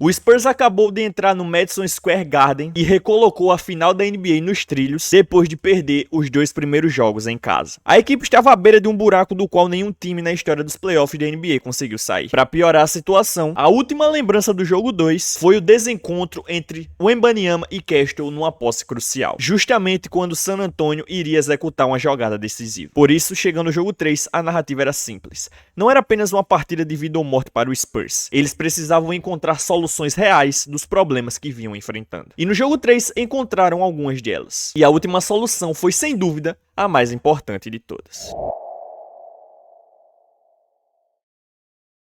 O Spurs acabou de entrar no Madison Square Garden e recolocou a final da NBA nos trilhos depois de perder os 2 primeiros jogos em casa. A equipe estava à beira de um buraco do qual nenhum time na história dos playoffs da NBA conseguiu sair. Para piorar a situação, a última lembrança do jogo 2 foi o desencontro entre Wembanyama e Castle numa posse crucial, justamente quando San Antonio iria executar uma jogada decisiva. Por isso, chegando ao jogo 3, a narrativa era simples. Não era apenas uma partida de vida ou morte para o Spurs. Eles precisavam encontrar soluções reais dos problemas que vinham enfrentando. E no jogo 3, encontraram algumas delas. E a última solução foi, sem dúvida, a mais importante de todas.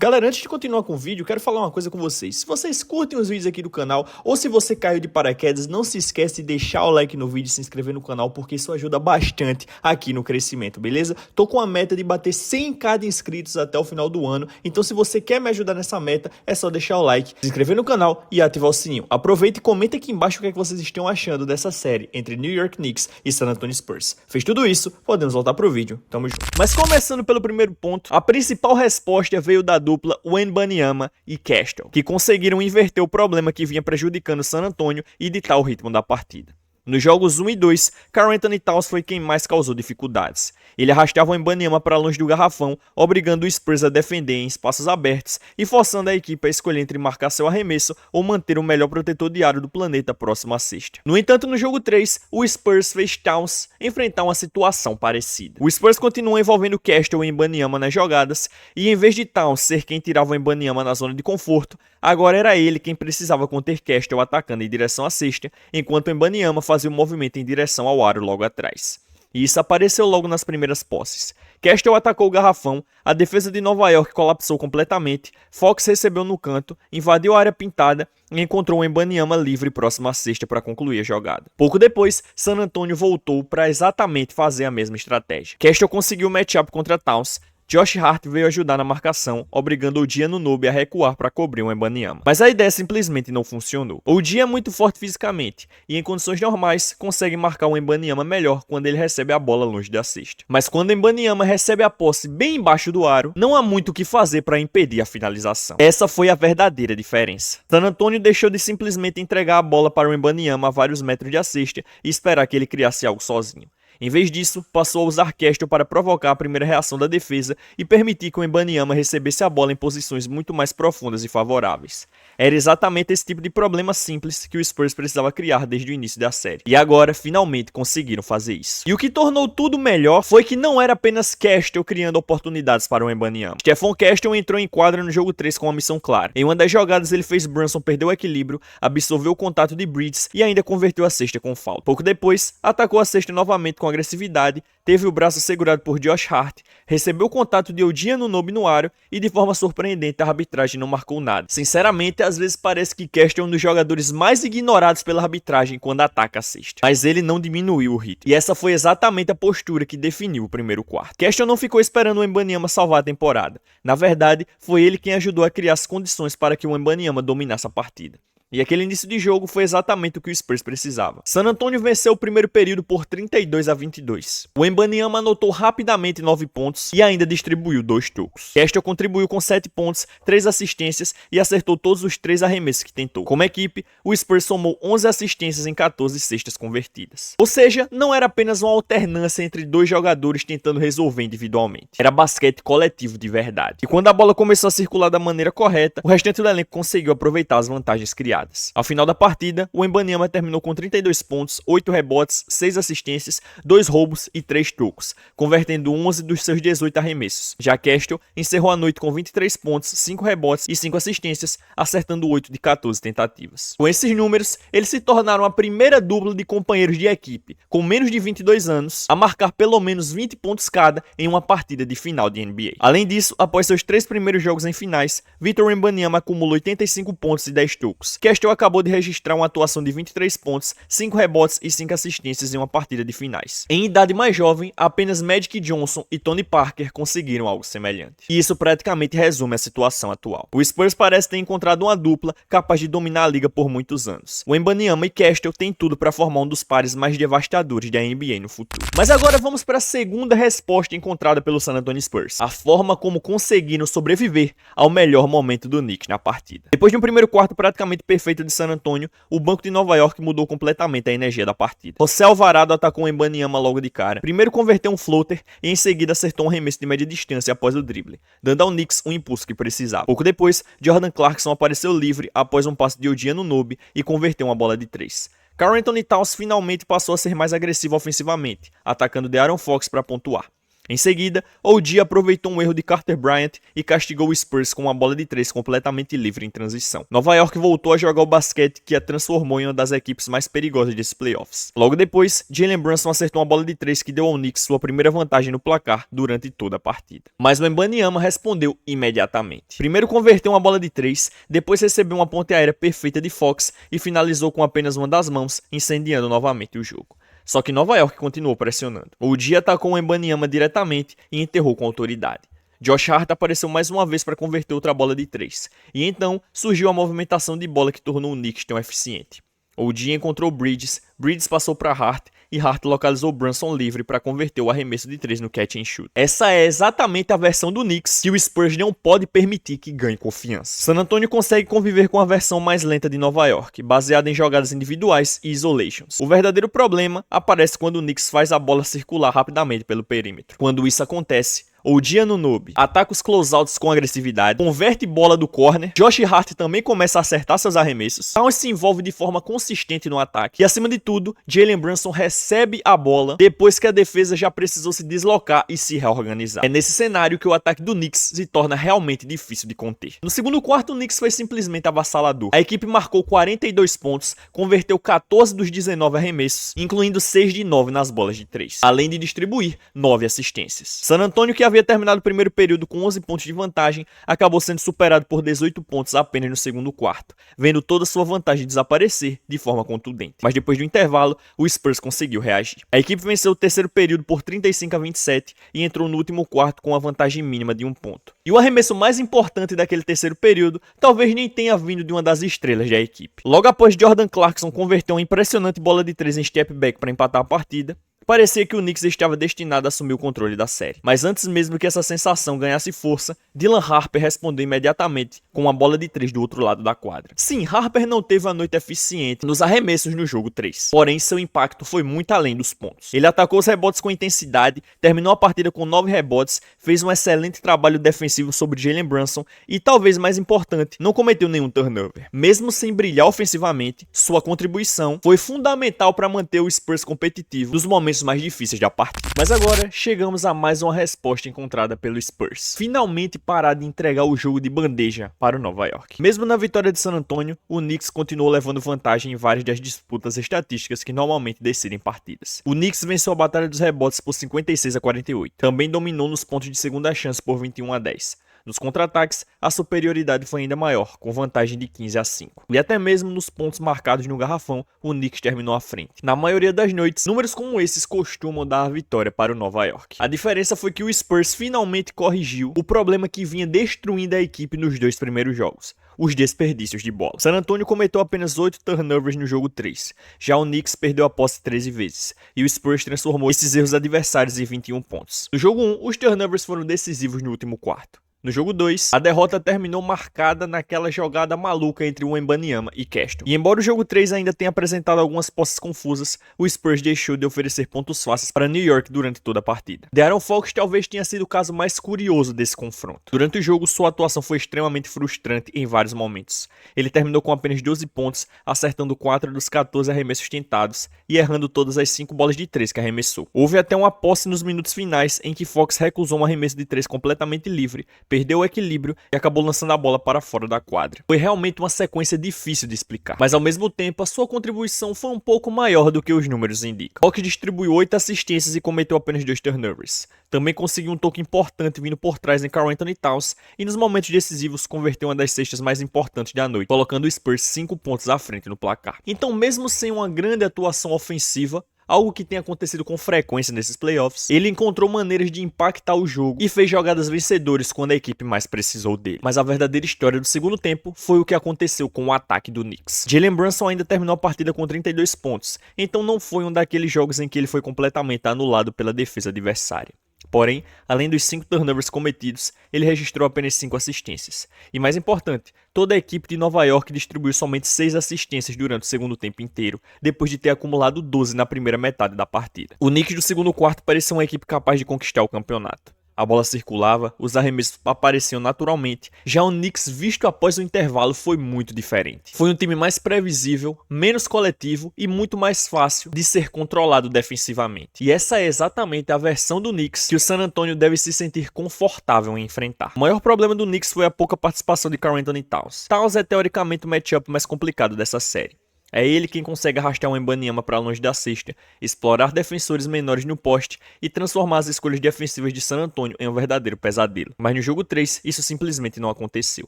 Galera, antes de continuar com o vídeo, quero falar uma coisa com vocês. Se vocês curtem os vídeos aqui do canal, ou se você caiu de paraquedas, não se esquece de deixar o like no vídeo e se inscrever no canal, porque isso ajuda bastante aqui no crescimento, beleza? Tô com a meta de bater 100k de inscritos até o final do ano, então se você quer me ajudar nessa meta, é só deixar o like, se inscrever no canal e ativar o sininho. Aproveita e comenta aqui embaixo o que é que vocês estão achando dessa série entre New York Knicks e San Antonio Spurs. Fez tudo isso, podemos voltar pro vídeo. Tamo junto. Mas começando pelo primeiro ponto, a principal resposta veio da dupla Wembanyama e Castle, que conseguiram inverter o problema que vinha prejudicando San Antonio e ditar o ritmo da partida. Nos jogos 1 e 2, Karl-Anthony Towns foi quem mais causou dificuldades. Ele arrastava o Wembanyama para longe do garrafão, obrigando o Spurs a defender em espaços abertos e forçando a equipe a escolher entre marcar seu arremesso ou manter o melhor protetor de aro do planeta próximo à cesta. No entanto, no jogo 3, o Spurs fez Towns enfrentar uma situação parecida. O Spurs continua envolvendo Castle e Wembanyama nas jogadas, e em vez de Towns ser quem tirava o Wembanyama na zona de conforto, agora era ele quem precisava conter Castle atacando em direção à cesta, enquanto Wembanyama fazia o movimento em direção ao aro logo atrás. E isso apareceu logo nas primeiras posses. Castle atacou o garrafão, a defesa de Nova York colapsou completamente, Fox recebeu no canto, invadiu a área pintada e encontrou o Wembanyama livre próximo à cesta para concluir a jogada. Pouco depois, San Antonio voltou para exatamente fazer a mesma estratégia. Castle conseguiu o matchup contra Towns. Josh Hart veio ajudar na marcação, obrigando o Anunoby a recuar para cobrir o Wembanyama. Mas a ideia simplesmente não funcionou. O é muito forte fisicamente e em condições normais consegue marcar o Wembanyama melhor quando ele recebe a bola longe da cesta. Mas quando o Wembanyama recebe a posse bem embaixo do aro, não há muito o que fazer para impedir a finalização. Essa foi a verdadeira diferença. San Antonio deixou de simplesmente entregar a bola para o Wembanyama a vários metros da cesta e esperar que ele criasse algo sozinho. Em vez disso, passou a usar Castle para provocar a primeira reação da defesa e permitir que o Wembanyama recebesse a bola em posições muito mais profundas e favoráveis. Era exatamente esse tipo de problema simples que o Spurs precisava criar desde o início da série. E agora, finalmente, conseguiram fazer isso. E o que tornou tudo melhor foi que não era apenas Castle criando oportunidades para o Wembanyama. Stephon Castle entrou em quadra no jogo 3 com uma missão clara. Em uma das jogadas, ele fez Brunson perder o equilíbrio, absorveu o contato de Bridges e ainda converteu a cesta com falta. Pouco depois, atacou a cesta novamente com agressividade, teve o braço segurado por Josh Hart, recebeu o contato de Anunoby no aro e, de forma surpreendente, a arbitragem não marcou nada. Sinceramente, às vezes parece que Castle é um dos jogadores mais ignorados pela arbitragem quando ataca a cesta. Mas ele não diminuiu o ritmo. E essa foi exatamente a postura que definiu o primeiro quarto. Castle não ficou esperando o Wembanyama salvar a temporada. Na verdade, foi ele quem ajudou a criar as condições para que o Wembanyama dominasse a partida. E aquele início de jogo foi exatamente o que o Spurs precisava. San Antonio venceu o primeiro período por 32-22. O Wembanyama anotou rapidamente 9 pontos e ainda distribuiu 2 tocos. Castle contribuiu com 7 pontos, 3 assistências e acertou todos os 3 arremessos que tentou. Como equipe, o Spurs somou 11 assistências em 14 cestas convertidas. Ou seja, não era apenas uma alternância entre 2 jogadores tentando resolver individualmente. Era basquete coletivo de verdade. E quando a bola começou a circular da maneira correta, o restante do elenco conseguiu aproveitar as vantagens criadas. Ao final da partida, o Wembanyama terminou com 32 pontos, 8 rebotes, 6 assistências, 2 roubos e 3 tocos, convertendo 11 dos seus 18 arremessos. Já Castle encerrou a noite com 23 pontos, 5 rebotes e 5 assistências, acertando 8 de 14 tentativas. Com esses números, eles se tornaram a primeira dupla de companheiros de equipe, com menos de 22 anos, a marcar pelo menos 20 pontos cada em uma partida de final de NBA. Além disso, após seus 3 primeiros jogos em finais, Victor Wembanyama acumulou 85 pontos e 10 tocos. Castle acabou de registrar uma atuação de 23 pontos, 5 rebotes e 5 assistências em uma partida de finais. Em idade mais jovem, apenas Magic Johnson e Tony Parker conseguiram algo semelhante. E isso praticamente resume a situação atual. O Spurs parece ter encontrado uma dupla capaz de dominar a liga por muitos anos. O Wembanyama e Castle têm tudo para formar um dos pares mais devastadores da NBA no futuro. Mas agora vamos para a segunda resposta encontrada pelo San Antonio Spurs: a forma como conseguiram sobreviver ao melhor momento do Knicks na partida. Depois de um primeiro quarto praticamente perfeito de San Antonio, o banco de Nova York mudou completamente a energia da partida. José Alvarado atacou o Wembanyama logo de cara. Primeiro converteu um floater e em seguida acertou um arremesso de média distância após o drible, dando ao Knicks um impulso que precisava. Pouco depois, Jordan Clarkson apareceu livre após um passe de OG Anunoby e converteu uma bola de 3. Karl-Anthony Towns finalmente passou a ser mais agressivo ofensivamente, atacando De'Aaron Fox para pontuar. Em seguida, OG aproveitou um erro de Carter Bryant e castigou o Spurs com uma bola de 3 completamente livre em transição. Nova York voltou a jogar o basquete que a transformou em uma das equipes mais perigosas desses playoffs. Logo depois, Jalen Brunson acertou uma bola de 3 que deu ao Knicks sua primeira vantagem no placar durante toda a partida. Mas o Wembanyama respondeu imediatamente. Primeiro converteu uma bola de 3, depois recebeu uma ponte aérea perfeita de Fox e finalizou com apenas uma das mãos, incendiando novamente o jogo. Só que Nova York continuou pressionando. O dia atacou o Wembanyama diretamente e enterrou com autoridade. Josh Hart apareceu mais uma vez para converter outra bola de 3. E então surgiu a movimentação de bola que tornou o Knicks tão eficiente. OG encontrou Bridges passou para Hart e Hart localizou Brunson livre para converter o arremesso de 3 no catch and shoot. Essa é exatamente a versão do Knicks que o Spurs não pode permitir que ganhe confiança. San Antonio consegue conviver com a versão mais lenta de Nova York, baseada em jogadas individuais e isolations. O verdadeiro problema aparece quando o Knicks faz a bola circular rapidamente pelo perímetro. Quando isso acontece, OG Anunoby ataca os closeouts com agressividade, converte bola do corner, Josh Hart também começa a acertar seus arremessos, Towns se envolve de forma consistente no ataque e, acima de tudo, Jalen Brunson recebe a bola depois que a defesa já precisou se deslocar e se reorganizar. É nesse cenário que o ataque do Knicks se torna realmente difícil de conter. No segundo quarto, o Knicks foi simplesmente avassalador. A equipe marcou 42 pontos, converteu 14 dos 19 arremessos, incluindo 6 de 9 nas bolas de 3, além de distribuir 9 assistências. San Antonio, que havia terminado o primeiro período com 11 pontos de vantagem, acabou sendo superado por 18 pontos apenas no segundo quarto, vendo toda sua vantagem desaparecer de forma contundente. Mas depois do intervalo, o Spurs conseguiu reagir. A equipe venceu o terceiro período por 35-27 e entrou no último quarto com uma vantagem mínima de 1 ponto. E o arremesso mais importante daquele terceiro período talvez nem tenha vindo de uma das estrelas da equipe. Logo após Jordan Clarkson converter uma impressionante bola de 3 em step back para empatar a partida, parecia que o Knicks estava destinado a assumir o controle da série. Mas antes mesmo que essa sensação ganhasse força, Dylan Harper respondeu imediatamente com uma bola de 3 do outro lado da quadra. Sim, Harper não teve uma noite eficiente nos arremessos no jogo 3, porém seu impacto foi muito além dos pontos. Ele atacou os rebotes com intensidade, terminou a partida com 9 rebotes, fez um excelente trabalho defensivo sobre Jalen Brunson e, talvez mais importante, não cometeu nenhum turnover. Mesmo sem brilhar ofensivamente, sua contribuição foi fundamental para manter o Spurs competitivo nos momentos mais difíceis da partida. Mas agora chegamos a mais uma resposta encontrada pelo Spurs: finalmente parar de entregar o jogo de bandeja para o Nova York. Mesmo na vitória de San Antonio, o Knicks continuou levando vantagem em várias das disputas estatísticas que normalmente decidem partidas. O Knicks venceu a batalha dos rebotes por 56-48. Também dominou nos pontos de segunda chance por 21-10. Nos contra-ataques, a superioridade foi ainda maior, com vantagem de 15-5. E até mesmo nos pontos marcados no garrafão, o Knicks terminou à frente. Na maioria das noites, números como esses costumam dar a vitória para o Nova York. A diferença foi que o Spurs finalmente corrigiu o problema que vinha destruindo a equipe nos 2 primeiros jogos: os desperdícios de bola. San Antonio cometeu apenas 8 turnovers no jogo 3, já o Knicks perdeu a posse 13 vezes, e o Spurs transformou esses erros adversários em 21 pontos. No jogo 1, os turnovers foram decisivos no último quarto. No jogo 2, a derrota terminou marcada naquela jogada maluca entre o Wembanyama e Castle. E embora o jogo 3 ainda tenha apresentado algumas posses confusas, o Spurs deixou de oferecer pontos fáceis para New York durante toda a partida. De'Aaron Fox talvez tenha sido o caso mais curioso desse confronto. Durante o jogo, sua atuação foi extremamente frustrante em vários momentos. Ele terminou com apenas 12 pontos, acertando 4 dos 14 arremessos tentados e errando todas as 5 bolas de 3 que arremessou. Houve até uma posse nos minutos finais em que Fox recusou um arremesso de 3 completamente livre, perdeu o equilíbrio e acabou lançando a bola para fora da quadra. Foi realmente uma sequência difícil de explicar, mas ao mesmo tempo a sua contribuição foi um pouco maior do que os números indicam. Fox distribuiu 8 assistências e cometeu apenas 2 turnovers. Também conseguiu um toque importante vindo por trás em Karl-Anthony Towns e nos momentos decisivos converteu uma das cestas mais importantes da noite, colocando o Spurs 5 pontos à frente no placar. Então, mesmo sem uma grande atuação ofensiva, algo que tem acontecido com frequência nesses playoffs, ele encontrou maneiras de impactar o jogo e fez jogadas vencedoras quando a equipe mais precisou dele. Mas a verdadeira história do segundo tempo foi o que aconteceu com o ataque do Knicks. Jalen Brunson ainda terminou a partida com 32 pontos, então não foi um daqueles jogos em que ele foi completamente anulado pela defesa adversária. Porém, além dos 5 turnovers cometidos, ele registrou apenas 5 assistências. E mais importante, toda a equipe de Nova York distribuiu somente 6 assistências durante o segundo tempo inteiro, depois de ter acumulado 12 na primeira metade da partida. O Knicks do segundo quarto parecia uma equipe capaz de conquistar o campeonato. A bola circulava, os arremessos apareciam naturalmente. Já o Knicks, visto após o intervalo, foi muito diferente. Foi um time mais previsível, menos coletivo e muito mais fácil de ser controlado defensivamente. E essa é exatamente a versão do Knicks que o San Antonio deve se sentir confortável em enfrentar. O maior problema do Knicks foi a pouca participação de Karl-Anthony Towns. Towns é teoricamente o matchup mais complicado dessa série. É ele quem consegue arrastar um Wembanyama para longe da cesta, explorar defensores menores no poste e transformar as escolhas defensivas de San Antonio em um verdadeiro pesadelo. Mas no jogo 3, isso simplesmente não aconteceu.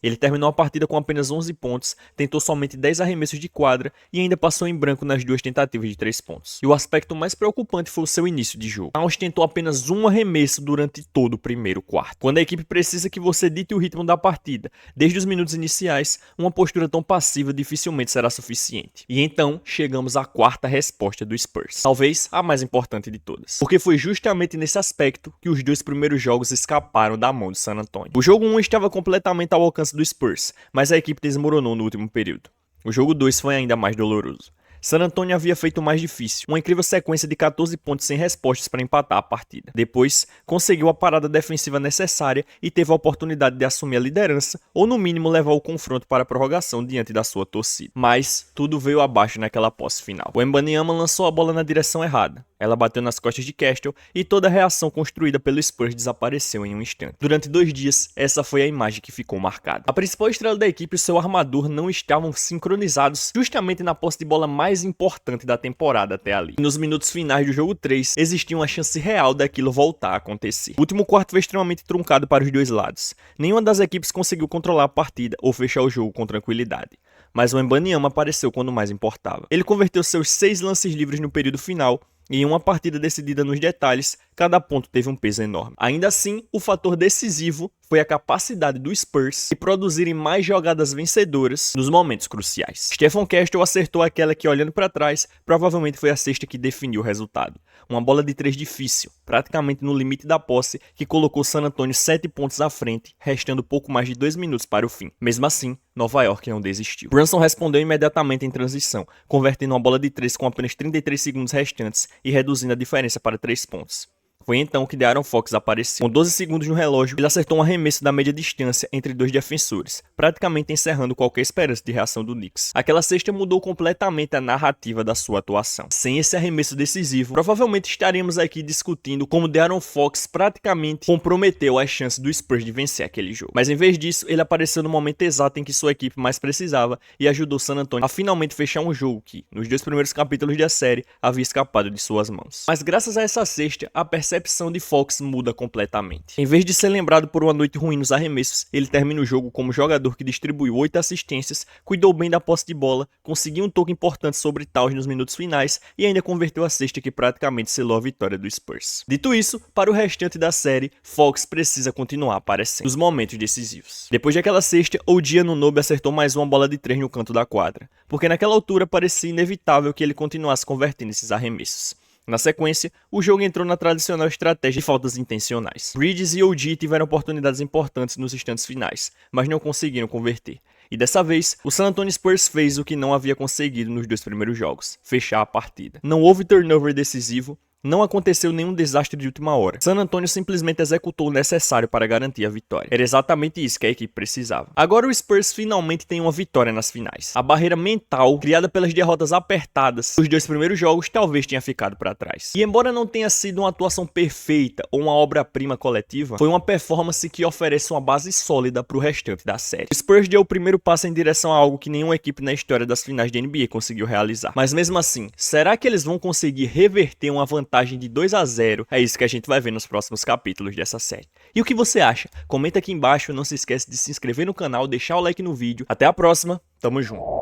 Ele terminou a partida com apenas 11 pontos, tentou somente 10 arremessos de quadra e ainda passou em branco nas 2 tentativas de 3 pontos. E o aspecto mais preocupante foi o seu início de jogo. Towns tentou apenas um arremesso durante todo o primeiro quarto. Quando a equipe precisa que você dite o ritmo da partida, desde os minutos iniciais, uma postura tão passiva dificilmente será suficiente. E então, chegamos à quarta resposta do Spurs. Talvez a mais importante de todas. Porque foi justamente nesse aspecto que os 2 primeiros jogos escaparam da mão do San Antonio. O jogo 1 estava completamente ao alcance do Spurs, mas a equipe desmoronou no último período. O jogo 2 foi ainda mais doloroso. San Antonio havia feito o mais difícil, uma incrível sequência de 14 pontos sem respostas para empatar a partida. Depois, conseguiu a parada defensiva necessária e teve a oportunidade de assumir a liderança, ou no mínimo levar o confronto para a prorrogação diante da sua torcida. Mas, tudo veio abaixo naquela posse final. O Wembanyama lançou a bola na direção errada. Ela bateu nas costas de Castle e toda a reação construída pelo Spurs desapareceu em um instante. Durante 2 dias, essa foi a imagem que ficou marcada. A principal estrela da equipe e seu armador não estavam sincronizados justamente na posse de bola mais importante da temporada até ali. E nos minutos finais do jogo 3, existia uma chance real daquilo voltar a acontecer. O último quarto foi extremamente truncado para os dois lados. Nenhuma das equipes conseguiu controlar a partida ou fechar o jogo com tranquilidade. Mas o Wembanyama apareceu quando mais importava. Ele converteu seus 6 lances livres no período final, e em uma partida decidida nos detalhes, cada ponto teve um peso enorme. Ainda assim, o fator decisivo foi a capacidade do Spurs de produzirem mais jogadas vencedoras nos momentos cruciais. Stephen Castle acertou aquela que, olhando para trás, provavelmente foi a cesta que definiu o resultado. Uma bola de 3 difícil, praticamente no limite da posse, que colocou San Antonio 7 pontos à frente, restando pouco mais de 2 minutos para o fim. Mesmo assim, Nova York não desistiu. Brunson respondeu imediatamente em transição, convertendo uma bola de 3 com apenas 33 segundos restantes e reduzindo a diferença para 3 pontos. Foi então que De'Aaron Fox apareceu. Com 12 segundos no relógio, ele acertou um arremesso da média distância entre 2 defensores, praticamente encerrando qualquer esperança de reação do Knicks. Aquela cesta mudou completamente a narrativa da sua atuação. Sem esse arremesso decisivo, provavelmente estaríamos aqui discutindo como De'Aaron Fox praticamente comprometeu as chances do Spurs de vencer aquele jogo. Mas em vez disso, ele apareceu no momento exato em que sua equipe mais precisava e ajudou San Antonio a finalmente fechar um jogo que, nos 2 primeiros capítulos da série, havia escapado de suas mãos. Mas graças a essa cesta, a percepção de Fox muda completamente. Em vez de ser lembrado por uma noite ruim nos arremessos, ele termina o jogo como jogador que distribuiu 8 assistências, cuidou bem da posse de bola, conseguiu um toque importante sobre Towns nos minutos finais e ainda converteu a cesta que praticamente selou a vitória do Spurs. Dito isso, para o restante da série, Fox precisa continuar aparecendo nos momentos decisivos. Depois daquela cesta, OG Anunoby acertou mais uma bola de 3 no canto da quadra, porque naquela altura parecia inevitável que ele continuasse convertendo esses arremessos. Na sequência, o jogo entrou na tradicional estratégia de faltas intencionais. Bridges e OG tiveram oportunidades importantes nos instantes finais, mas não conseguiram converter. E dessa vez, o San Antonio Spurs fez o que não havia conseguido nos 2 primeiros jogos, fechar a partida. Não houve turnover decisivo, não aconteceu nenhum desastre de última hora. San Antonio simplesmente executou o necessário para garantir a vitória. Era exatamente isso que a equipe precisava. Agora o Spurs finalmente tem uma vitória nas finais. A barreira mental, criada pelas derrotas apertadas dos 2 primeiros jogos, talvez tenha ficado para trás. E embora não tenha sido uma atuação perfeita ou uma obra-prima coletiva, foi uma performance que oferece uma base sólida para o restante da série. O Spurs deu o primeiro passo em direção a algo que nenhuma equipe na história das finais de NBA conseguiu realizar. Mas mesmo assim, será que eles vão conseguir reverter uma vantagem de 2-0? É isso que a gente vai ver nos próximos capítulos dessa série. E o que você acha? Comenta aqui embaixo, não se esquece de se inscrever no canal, deixar o like no vídeo. Até a próxima, tamo junto!